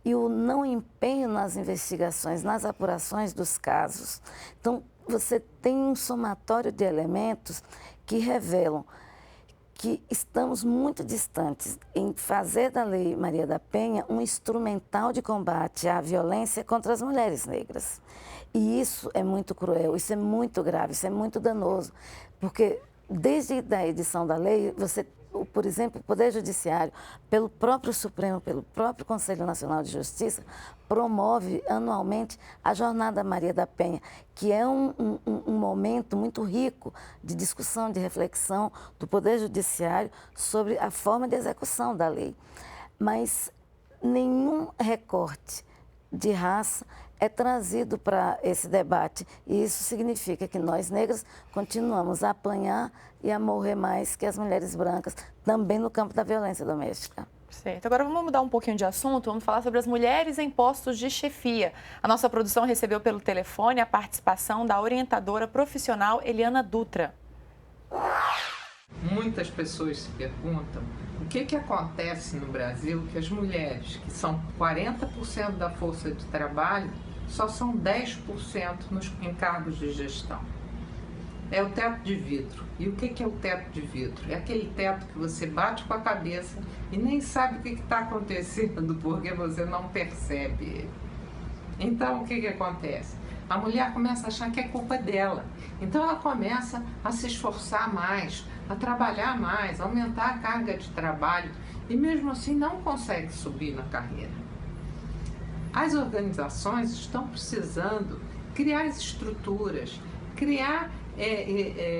e o não empenho nas investigações, nas apurações dos casos. Então, você tem um somatório de elementos que revelam que estamos muito distantes em fazer da Lei Maria da Penha um instrumental de combate à violência contra as mulheres negras. E isso é muito cruel, isso é muito grave, isso é muito danoso, porque desde a edição da lei, você, por exemplo, o Poder Judiciário, pelo próprio Supremo, pelo próprio Conselho Nacional de Justiça, promove anualmente a Jornada Maria da Penha, que é um momento muito rico de discussão, de reflexão do Poder Judiciário sobre a forma de execução da lei. Mas nenhum recorte de raça é trazido para esse debate. E isso significa que nós, negras, continuamos a apanhar e a morrer mais que as mulheres brancas, também no campo da violência doméstica. Certo. Agora vamos mudar um pouquinho de assunto, vamos falar sobre as mulheres em postos de chefia. A nossa produção recebeu pelo telefone a participação da orientadora profissional Eliana Dutra. Muitas pessoas se perguntam o que acontece no Brasil que as mulheres, que são 40% da força de trabalho, só são 10% em cargos de gestão. É o teto de vidro. E o que é o teto de vidro? É aquele teto que você bate com a cabeça e nem sabe o que está acontecendo porque você não percebe ele. Então, o que acontece? A mulher começa a achar que é culpa dela. Então, ela começa a se esforçar mais, a trabalhar mais, a aumentar a carga de trabalho e, mesmo assim, não consegue subir na carreira. As organizações estão precisando criar estruturas, criar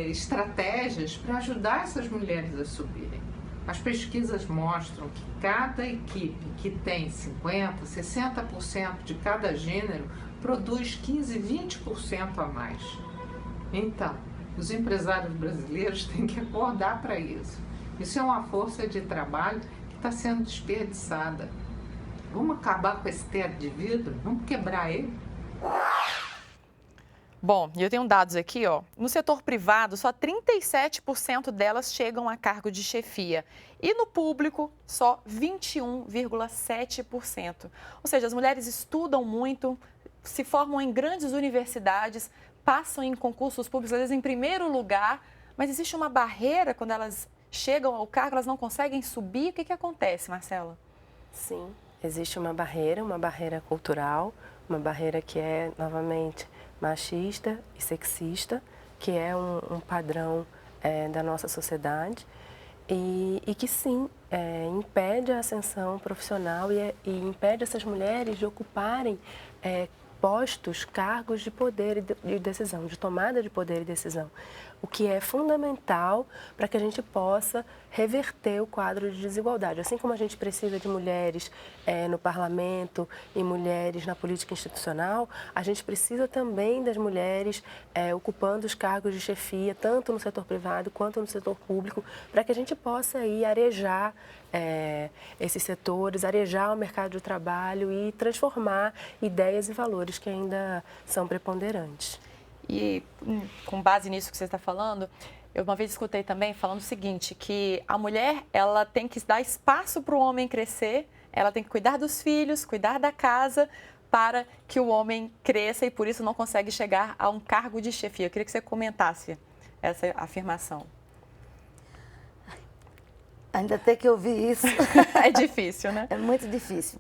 estratégias para ajudar essas mulheres a subirem. As pesquisas mostram que cada equipe que tem 50%, 60% de cada gênero produz 15%, 20% a mais. Então, os empresários brasileiros têm que acordar para isso. Isso é uma força de trabalho que está sendo desperdiçada. Vamos acabar com esse teto de vidro? Vamos quebrar ele? Bom, e eu tenho dados aqui, ó. No setor privado, só 37% delas chegam a cargo de chefia. E no público, só 21,7%. Ou seja, as mulheres estudam muito, se formam em grandes universidades, passam em concursos públicos, às vezes em primeiro lugar, mas existe uma barreira quando elas chegam ao cargo, elas não conseguem subir. O que acontece, Marcela? Sim, existe uma barreira cultural, uma barreira que é, novamente, machista e sexista, que é um padrão da nossa sociedade e que sim, impede a ascensão profissional e impede essas mulheres de ocuparem postos, cargos de poder e decisão, de tomada de poder e decisão, o que é fundamental para que a gente possa reverter o quadro de desigualdade. Assim como a gente precisa de mulheres no parlamento e mulheres na política institucional, a gente precisa também das mulheres ocupando os cargos de chefia, tanto no setor privado quanto no setor público, para que a gente possa aí arejar esses setores, arejar o mercado de trabalho e transformar ideias e valores que ainda são preponderantes. E com base nisso que você está falando, eu uma vez escutei também falando o seguinte, que a mulher ela tem que dar espaço para o homem crescer, ela tem que cuidar dos filhos, cuidar da casa, para que o homem cresça e por isso não consegue chegar a um cargo de chefia. Eu queria que você comentasse essa afirmação. Ainda tem que ouvir isso. É difícil, né? É muito difícil.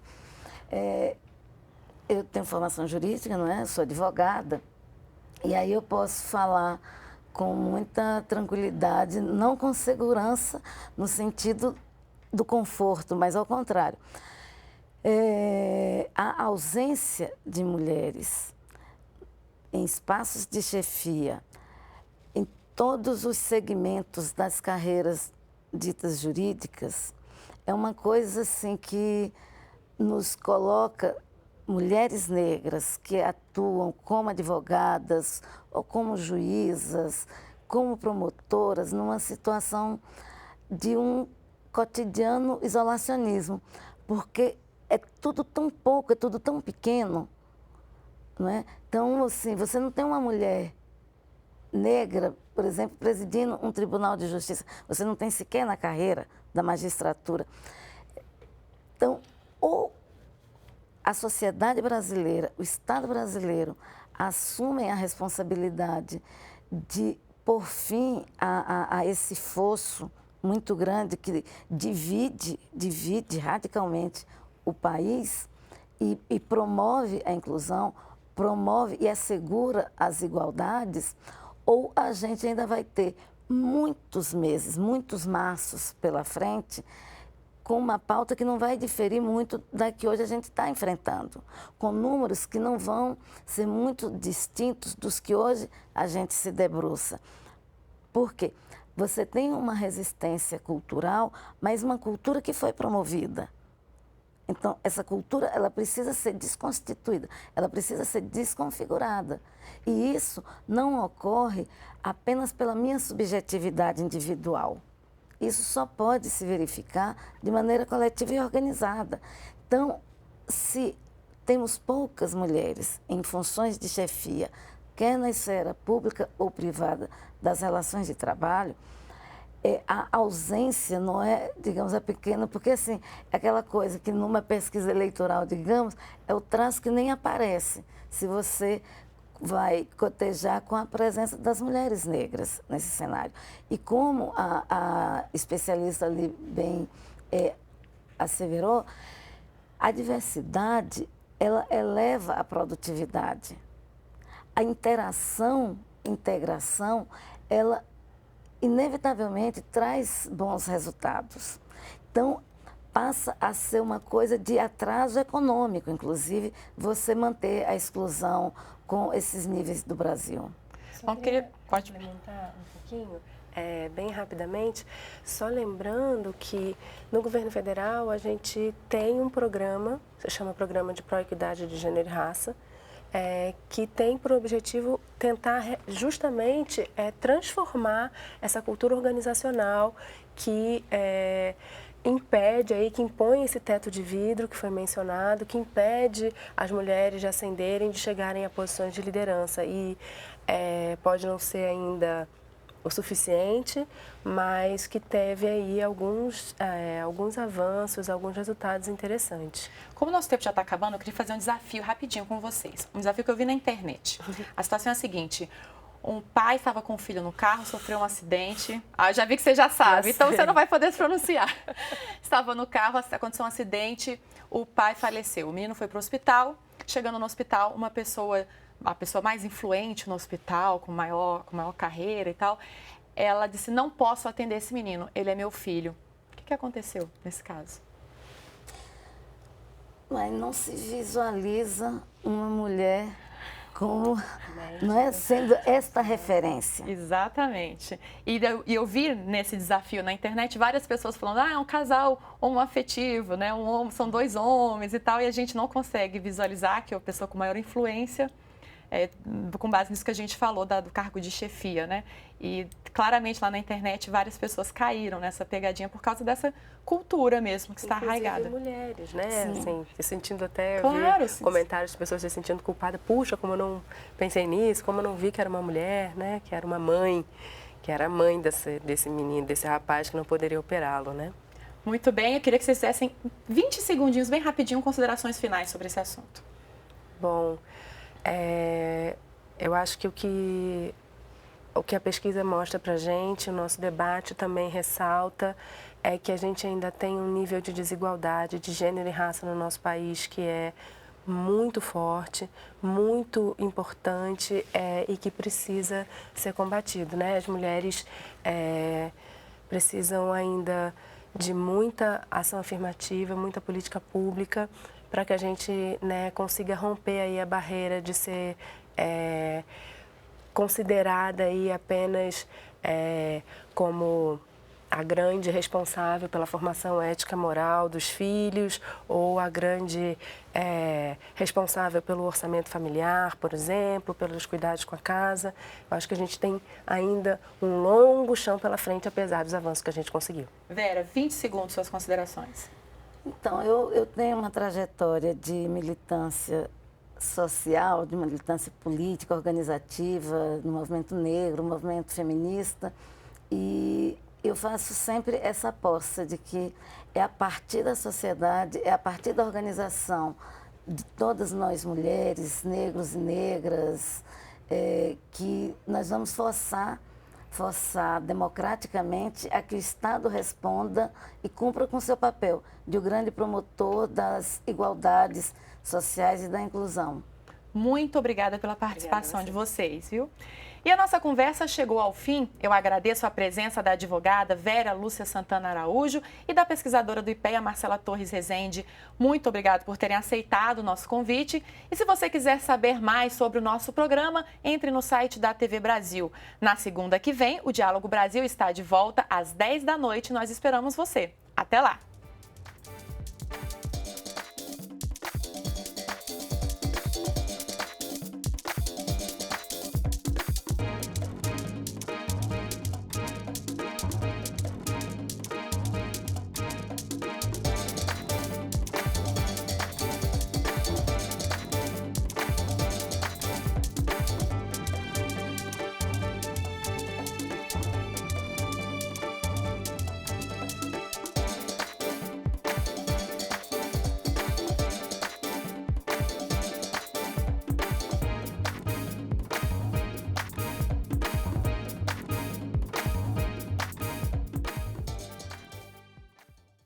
Eu tenho formação jurídica, não é? Eu sou advogada. E aí eu posso falar com muita tranquilidade, não com segurança no sentido do conforto, mas ao contrário. A ausência de mulheres em espaços de chefia, em todos os segmentos das carreiras ditas jurídicas, é uma coisa assim que nos coloca mulheres negras que atuam como advogadas ou como juízas, como promotoras, numa situação de um cotidiano isolacionismo, porque é tudo tão pouco, é tudo tão pequeno, não é? Então, assim, você não tem uma mulher negra, por exemplo, presidindo um tribunal de justiça, você não tem sequer na carreira da magistratura. Então, ou a sociedade brasileira, o Estado brasileiro, assumem a responsabilidade de pôr fim a esse fosso muito grande que divide radicalmente o país e promove a inclusão, promove e assegura as igualdades, ou a gente ainda vai ter muitos meses, muitos marços pela frente, com uma pauta que não vai diferir muito da que hoje a gente está enfrentando, com números que não vão ser muito distintos dos que hoje a gente se debruça. Por quê? Você tem uma resistência cultural, mas uma cultura que foi promovida. Então, essa cultura, ela precisa ser desconstituída, ela precisa ser desconfigurada. E isso não ocorre apenas pela minha subjetividade individual. Isso só pode se verificar de maneira coletiva e organizada. Então, se temos poucas mulheres em funções de chefia, quer na esfera pública ou privada das relações de trabalho, a ausência não é, digamos, pequena, porque assim, é aquela coisa que numa pesquisa eleitoral, digamos, é o traço que nem aparece se você vai cotejar com a presença das mulheres negras nesse cenário. E como a especialista ali bem asseverou, a diversidade, ela eleva a produtividade. A integração, ela inevitavelmente traz bons resultados. Então, passa a ser uma coisa de atraso econômico, inclusive, você manter a exclusão com esses níveis do Brasil. Pode complementar um pouquinho, bem rapidamente, só lembrando que no governo federal a gente tem um programa, se chama Programa de Pró-Equidade de Gênero e Raça, que tem por objetivo tentar justamente transformar essa cultura organizacional que impede aí, que impõe esse teto de vidro que foi mencionado, que impede as mulheres de ascenderem, de chegarem a posições de liderança. E pode não ser ainda o suficiente, mas que teve aí alguns avanços, alguns resultados interessantes. Como o nosso tempo já está acabando, eu queria fazer um desafio rapidinho com vocês. Um desafio que eu vi na internet. A situação é a seguinte: um pai estava com o filho no carro, sofreu um acidente. Eu já vi que você já sabe, então você não vai poder se pronunciar. Estava no carro, aconteceu um acidente, o pai faleceu. O menino foi para o hospital. Chegando no hospital, a pessoa mais influente no hospital, com maior carreira e tal, ela disse: não posso atender esse menino, ele é meu filho. O que aconteceu nesse caso? Mas não se visualiza uma mulher como, não é, sendo esta referência. Exatamente. E eu vi nesse desafio na internet várias pessoas falando: é um casal homoafetivo, né? São dois homens e tal, e a gente não consegue visualizar que é a pessoa com maior influência, com base nisso que a gente falou do cargo de chefia, né? E claramente lá na internet várias pessoas caíram nessa pegadinha por causa dessa cultura mesmo que está arraigada. Mulheres, né? Assim, se sentindo até, claro, comentários de pessoas se sentindo culpadas. Puxa, como eu não pensei nisso, como eu não vi que era uma mulher, né? Que era uma mãe, que era a mãe desse menino, desse rapaz que não poderia operá-lo, né? Muito bem, eu queria que vocês dessem 20 segundinhos, bem rapidinho, considerações finais sobre esse assunto. Bom, eu acho que o que a pesquisa mostra para a gente, o nosso debate também ressalta, é que a gente ainda tem um nível de desigualdade de gênero e raça no nosso país que é muito forte, muito importante e que precisa ser combatido, né? As mulheres precisam ainda de muita ação afirmativa, muita política pública, para que a gente, né, consiga romper aí a barreira de ser considerada aí apenas como a grande responsável pela formação ética moral dos filhos ou a grande responsável pelo orçamento familiar, por exemplo, pelos cuidados com a casa. Eu acho que a gente tem ainda um longo chão pela frente, apesar dos avanços que a gente conseguiu. Vera, 20 segundos, suas considerações. Então, eu tenho uma trajetória de militância social, de militância política, organizativa, no movimento negro, no movimento feminista, e eu faço sempre essa aposta de que é a partir da sociedade, é a partir da organização de todas nós mulheres, negros e negras, que nós vamos forçar democraticamente a que o Estado responda e cumpra com seu papel de o grande promotor das igualdades sociais e da inclusão. Muito obrigada pela participação de vocês, viu? E a nossa conversa chegou ao fim. Eu agradeço a presença da advogada Vera Lúcia Santana Araújo e da pesquisadora do IPEA, Marcela Torres Rezende. Muito obrigada por terem aceitado o nosso convite. E se você quiser saber mais sobre o nosso programa, entre no site da TV Brasil. Na segunda que vem, o Diálogo Brasil está de volta às 10 da noite. Nós esperamos você. Até lá!